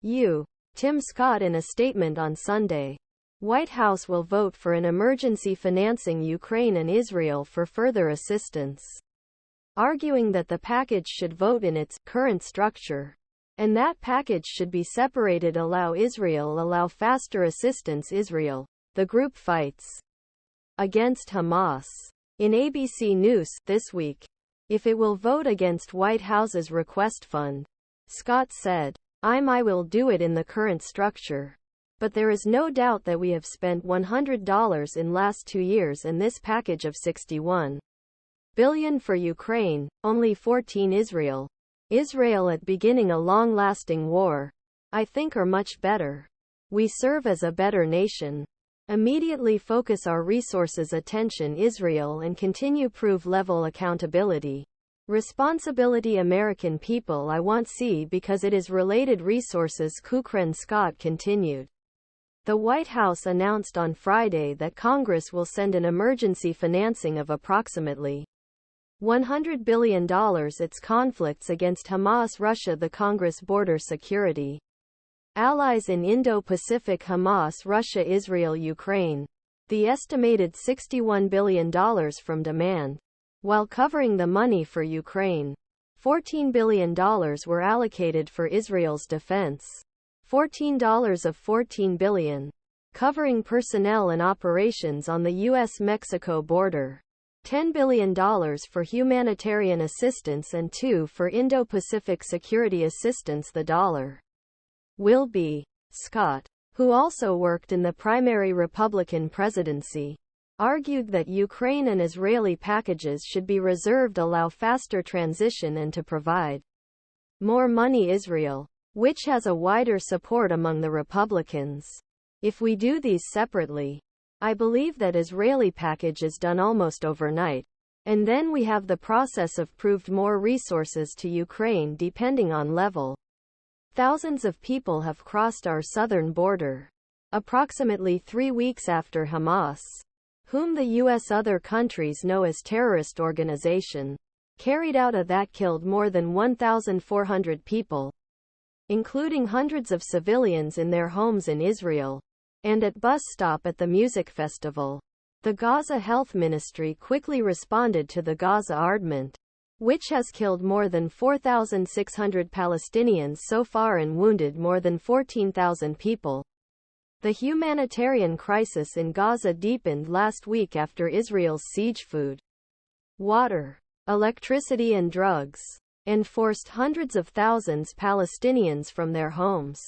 You.Tim Scott in a statement on Sunday. White House will vote for an emergency financing Ukraine and Israel for further assistance, arguing that the package should vote in its current structure, and that package should be separated. Allow faster assistance. Israel.The group fights against Hamas. In ABC News this week, if it will vote against White House's request fund, Scott said, I will do it in the current structure. But there is no doubt that we have spent $100 in last 2 years and this package of $61 billion for Ukraine, only 14 Israel at beginning a long-lasting war, I think are much better. We serve as a better nation. Immediately focus our resources attention Israel and continue prove level accountability. Responsibility American people I want see because it is related resources KuqraineScott continued. The White House announced on Friday that Congress will send an emergency financing of approximately $100 billion. Its conflicts against Hamas Russia the Congress border security. Allies in Indo-Pacific Hamas Russia Israel Ukraine. The estimated $61 billion from demand. While covering the money for Ukraine, $14 billion were allocated for Israel's defense. $14 of $14 billion. Covering personnel and operations on the U.S.-Mexico border. $10 billion for humanitarian assistance and $2 for Indo-Pacific security assistance. The dollar will be. Scott, who also worked in the primary Republican presidency, argued that Ukraine and Israeli packages should be reserved allow faster transition and to provide more money Israel, which has a wider support among the Republicans. If we do these separately, I believe that Israeli package is done almost overnight, and then we have the process of proved more resources to Ukraine depending on level. Thousands of people have crossed our southern border. Approximately 3 weeks after Hamas, whom the U.S. other countries know as terrorist organization, carried out a that killed more than 1,400 people, including hundreds of civilians in their homes in Israel, and at bus stop at the music festival. The Gaza Health Ministry quickly responded to the Gaza ardment, which has killed more than 4,600 Palestinians so far and wounded more than 14,000 people. The humanitarian crisis in Gaza deepened last week after Israel's siege food, water, electricity and drugs, and forced hundreds of thousands Palestinians from their homes.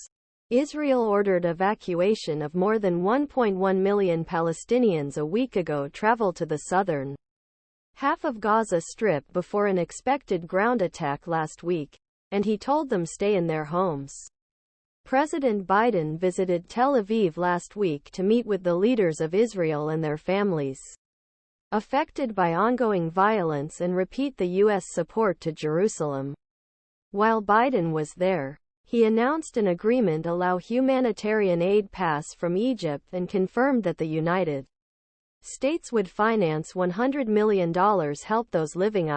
Israel ordered evacuation of more than 1.1 million Palestinians a week ago travel to the southern half of Gaza Strip before an expected ground attack last week, and he told them stay in their homes. President Biden visited Tel Aviv last week to meet with the leaders of Israel and their families affected by ongoing violence and repeat the U.S. support to Jerusalem. While Biden was there, he announced an agreement allow humanitarian aid pass from Egypt and confirmed that the United States would finance $100 million help those living